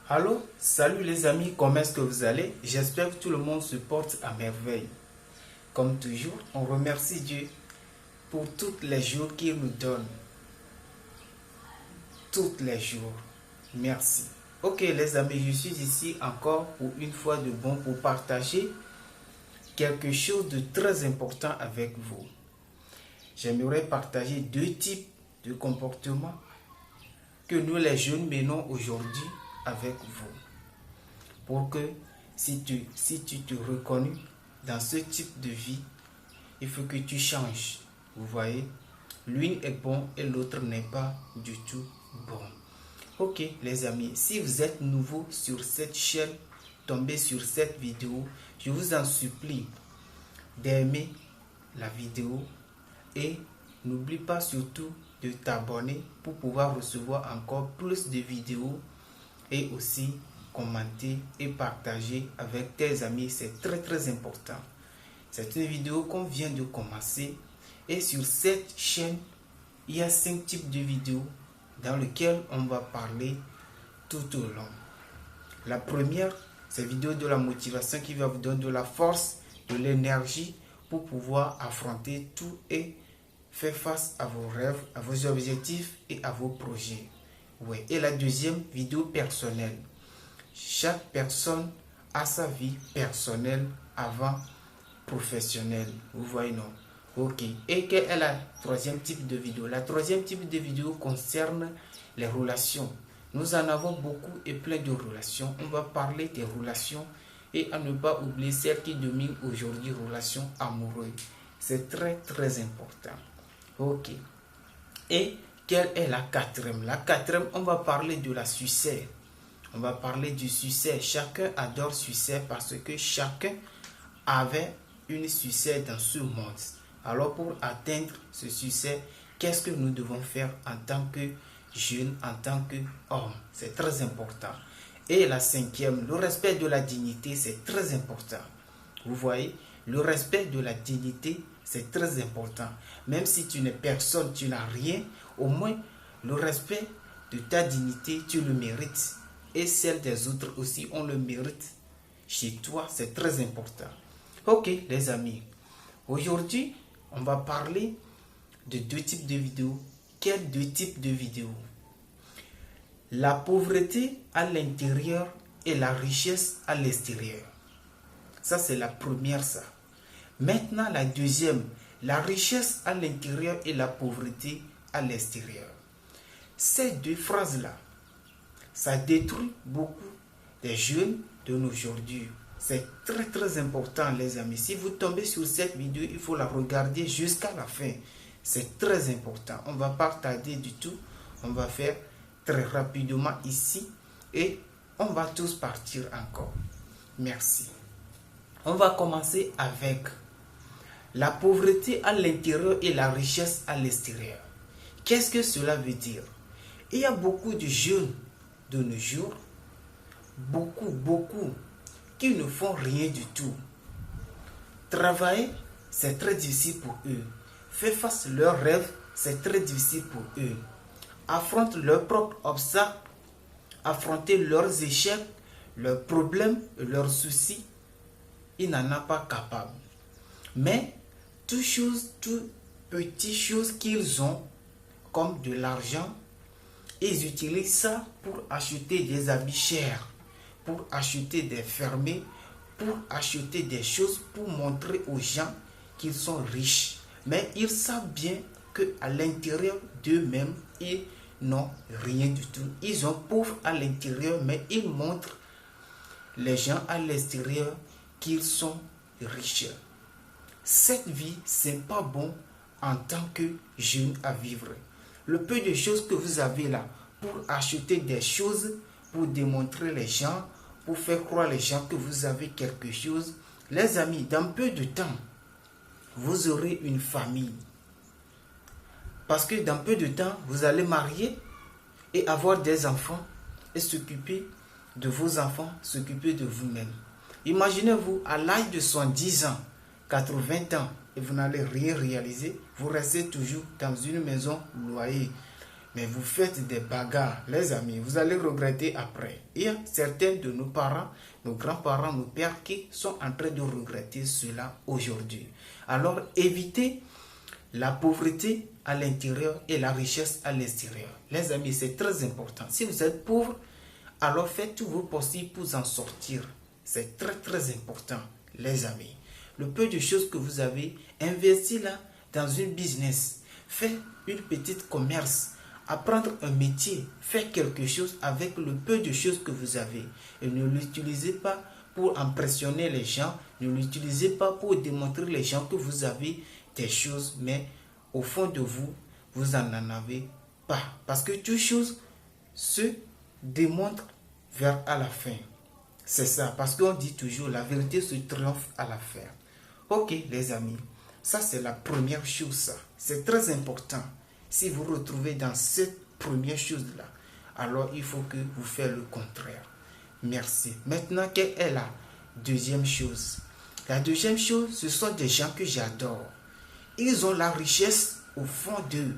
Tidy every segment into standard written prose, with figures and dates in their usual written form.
Allô, salut les amis, comment est-ce que vous allez? J'espère que tout le monde se porte à merveille. Comme toujours, on remercie Dieu pour tous les jours qu'il nous donne. Tous les jours. Merci. Ok les amis, je suis ici encore pour une fois de bon pour partager quelque chose de très important avec vous. J'aimerais partager deux types de comportements que nous les jeunes menons aujourd'hui avec vous. Pour que si tu te reconnais dans ce type de vie, il faut que tu changes. Vous voyez, l'une est bon et l'autre n'est pas du tout bon. Ok les amis, si vous êtes nouveau sur cette chaîne, tombez sur cette vidéo, je vous en supplie d'aimer la vidéo et n'oublie pas surtout de t'abonner pour pouvoir recevoir encore plus de vidéos et aussi commenter et partager avec tes amis, c'est très important. C'est une vidéo qu'on vient de commencer et sur cette chaîne, il y a 5 types de vidéos dans lesquelles on va parler tout au long. La première, c'est vidéo de la motivation qui va vous donner de la force, de l'énergie pour pouvoir affronter tout et faire face à vos rêves, à vos objectifs et à vos projets. Ouais. Et la deuxième, vidéo personnelle. Chaque personne a sa vie personnelle avant professionnelle. Vous voyez, non? Ok. Et quel est le troisième type de vidéo? La troisième type de vidéo concerne les relations. Nous en avons beaucoup et plein de relations. On va parler des relations et à ne pas oublier celles qui dominent aujourd'hui, relations amoureuses. C'est très important. Ok. Et quelle est la quatrième? La quatrième, on va parler de la succès. On va parler du succès. Chacun adore succès parce que chacun avait une succès dans ce monde. Alors pour atteindre ce succès, qu'est-ce que nous devons faire en tant que jeunes, en tant qu'hommes? C'est très important. Et la cinquième, le respect de la dignité, c'est très important. Vous voyez, le respect de la dignité, c'est très important. Même si tu n'es personne, tu n'as rien, au moins le respect de ta dignité, tu le mérites. Et celle des autres aussi, on le mérite. Chez toi, c'est très important. Ok, les amis. Aujourd'hui, on va parler de deux types de vidéos. Quels deux types de vidéos? La pauvreté à l'intérieur et la richesse à l'extérieur. Ça, c'est la première, ça. Maintenant, la deuxième, la richesse à l'intérieur et la pauvreté à l'extérieur. Ces deux phrases-là, ça détruit beaucoup des jeunes de nos jours. C'est très important les amis. Si vous tombez sur cette vidéo, il faut la regarder jusqu'à la fin. C'est très important. On ne va pas tarder du tout. On va faire très rapidement ici. Et on va tous partir encore. Merci. On va commencer avec la pauvreté à l'intérieur et la richesse à l'extérieur. Qu'est-ce que cela veut dire? Il y a beaucoup de jeunes de nos jours, beaucoup, qui ne font rien du tout. Travailler, c'est très difficile pour eux. Faire face à leurs rêves, c'est très difficile pour eux. Affronter leurs propres obstacles, affronter leurs échecs, leurs problèmes et leurs soucis, ils n'en sont pas capables. Mais toutes petites choses qu'ils ont, comme de l'argent, ils utilisent ça pour acheter des habits chers, pour acheter des fermiers, pour acheter des choses, pour montrer aux gens qu'ils sont riches. Mais ils savent bien qu'à l'intérieur d'eux-mêmes, ils n'ont rien du tout. Ils sont pauvres à l'intérieur, mais ils montrent les gens à l'extérieur qu'ils sont riches. Cette vie, c'est pas bon en tant que jeune à vivre. Le peu de choses que vous avez là pour acheter des choses, pour démontrer les gens, pour faire croire les gens que vous avez quelque chose. Les amis, dans peu de temps, vous aurez une famille. Parce que dans peu de temps, vous allez marier et avoir des enfants et s'occuper de vos enfants, s'occuper de vous-même. Imaginez-vous à l'âge de 70 ans, 80 ans, et vous n'allez rien réaliser, vous restez toujours dans une maison loyer. mais vous faites des bagarres, les amis, vous allez regretter après. Il y a certains de nos parents, nos grands-parents, nos pères qui sont en train de regretter cela aujourd'hui. Alors évitez la pauvreté à l'intérieur et la richesse à l'extérieur. Les amis, c'est très important. Si vous êtes pauvre, alors faites tout vos possibles pour en sortir. C'est très très important, les amis. Le peu de choses que vous avez, investissez-la dans une business. Faites une petite commerce. Apprendre un métier. Faites quelque chose avec le peu de choses que vous avez. Et ne l'utilisez pas pour impressionner les gens. Ne l'utilisez pas pour démontrer les gens que vous avez des choses. Mais au fond de vous, vous n'en avez pas. Parce que toute chose se démontre vers à la fin. C'est ça. Parce qu'on dit toujours la vérité se triomphe à la fin. Ok les amis. Ça c'est la première chose. C'est très important. Si vous retrouvez dans cette première chose-là, alors il faut que vous fassiez le contraire. Merci. Maintenant, quelle est la deuxième chose? La deuxième chose, ce sont des gens que j'adore. Ils ont la richesse au fond d'eux,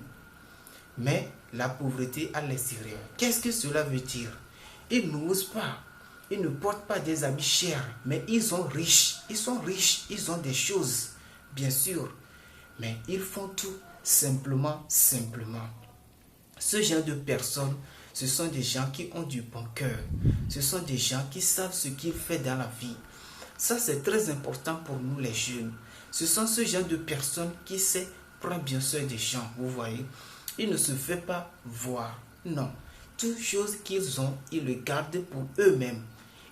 mais la pauvreté à l'extérieur. Qu'est-ce que cela veut dire? Ils n'osent pas. Ils ne portent pas des habits chers, mais ils sont riches. Ils sont riches, ils ont des choses, bien sûr. Mais ils font tout simplement. Ce genre de personnes, ce sont des gens qui ont du bon cœur. Ce sont des gens qui savent ce qu'ils font dans la vie. Ça, c'est très important pour nous les jeunes. Ce sont ce genre de personnes qui savent prendre bien soin des gens, vous voyez. Ils ne se font pas voir. Non. Toutes choses qu'ils ont, ils le gardent pour eux-mêmes.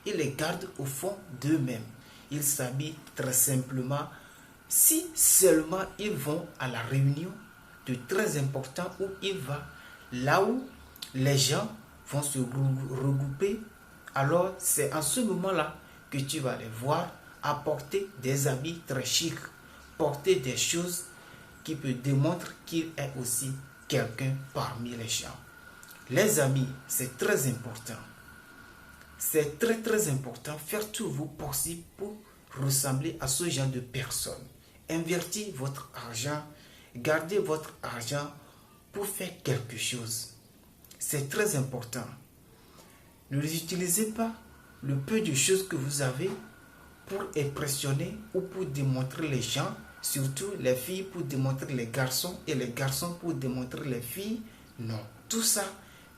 Ils les gardent au fond d'eux-mêmes. Ils s'habillent très simplement. Si seulement ils vont à la réunion de très important où il va, là où les gens vont se regrouper, alors c'est en ce moment-là que tu vas les voir apporter des habits très chics, porter des choses qui peuvent démontrer qu'il est aussi quelqu'un parmi les gens. Les amis, c'est très important. C'est très très important. Faire tout vos possible pour ressembler à ce genre de personnes. Invertissez votre argent. Gardez votre argent pour faire quelque chose. C'est très important. Ne utilisez pas le peu de choses que vous avez pour impressionner ou pour démontrer les gens, surtout les filles pour démontrer les garçons et les garçons pour démontrer les filles. Non, tout ça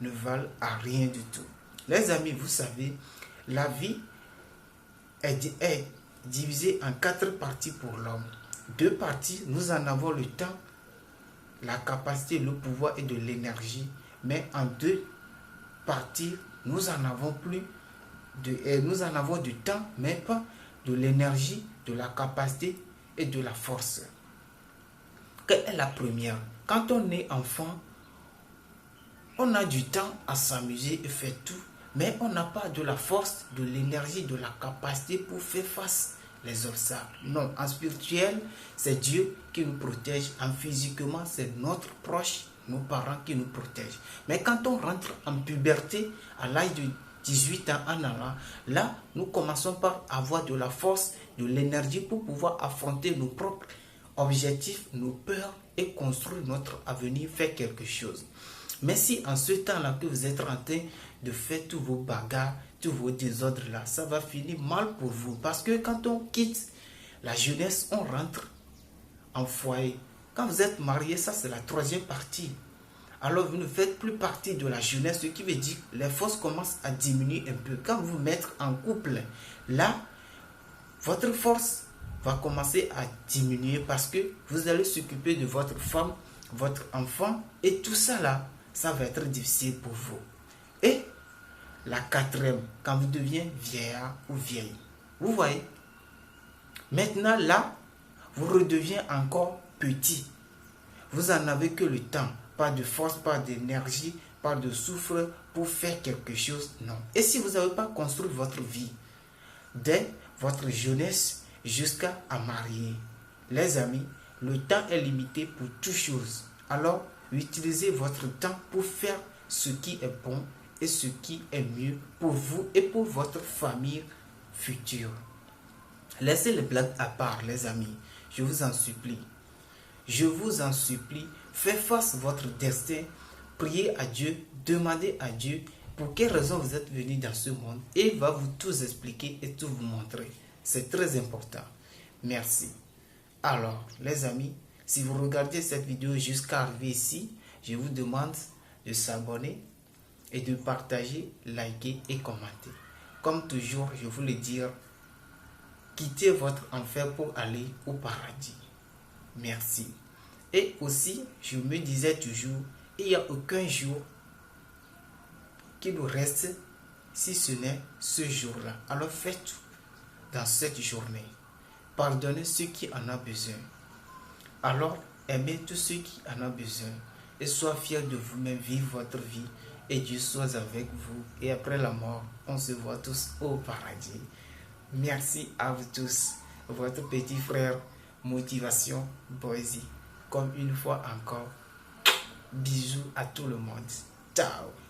ne valent à rien du tout. Les amis, vous savez, la vie est divisée en 4 parties pour l'homme. 2 parties, nous en avons le temps, la capacité, le pouvoir et de l'énergie. Mais en 2 parties, nous en avons nous en avons du temps, mais pas de l'énergie, de la capacité et de la force. Quelle est la première? Quand on est enfant, on a du temps à s'amuser et faire tout, mais on n'a pas de la force, de l'énergie, de la capacité pour faire face les obstacles. Non, en spirituel, c'est Dieu qui nous protège. En physiquement, c'est notre proche, nos parents qui nous protègent. Mais quand on rentre en puberté, à l'âge de 18 ans en allant, là, nous commençons par avoir de la force, de l'énergie pour pouvoir affronter nos propres objectifs, nos peurs et construire notre avenir, faire quelque chose. Mais si en ce temps-là que vous êtes en train de faire tous vos bagarres, tous vos désordres là, ça va finir mal pour vous. Parce que quand on quitte la jeunesse, on rentre en foyer. Quand vous êtes marié, ça c'est la 3e partie. Alors vous ne faites plus partie de la jeunesse, ce qui veut dire que les forces commencent à diminuer un peu. Quand vous mettez en couple, là, votre force va commencer à diminuer parce que vous allez s'occuper de votre femme, votre enfant et tout ça là, ça va être difficile pour vous. Et la 4e, quand vous devenez vieillard ou vieille. Vous voyez? Maintenant là, vous redevenez encore petit. Vous n'en avez que le temps. Pas de force, pas d'énergie, pas de souffle pour faire quelque chose. Non. Et si vous n'avez pas construit votre vie dès votre jeunesse jusqu'à marier, les amis, le temps est limité pour toute chose. Alors, utilisez votre temps pour faire ce qui est bon et ce qui est mieux pour vous et pour votre famille future. Laissez les blagues à part, les amis. Je vous en supplie. Je vous en supplie. Faites face à votre destin priez à Dieu, demandez à Dieu pour quelle raison vous êtes venu dans ce monde et il va vous tout expliquer et tout vous montrer. C'est très important. Merci. Alors, les amis, si vous regardez cette vidéo jusqu'à arriver ici, je vous demande de s'abonner et de partager, liker et commenter. Comme toujours, je vous le dis, quittez votre enfer pour aller au paradis. Merci. Et aussi, je me disais toujours, il n'y a aucun jour qui nous reste si ce n'est ce jour-là. Alors faites tout dans cette journée. Pardonnez ceux qui en ont besoin. Alors aimez tous ceux qui en ont besoin. Et soyez fiers de vous-même, vivre votre vie. Et Dieu soit avec vous. Et après la mort, on se voit tous au paradis. Merci à vous tous. Votre petit frère, Motivation Boise. Comme une fois encore, bisous à tout le monde. Ciao.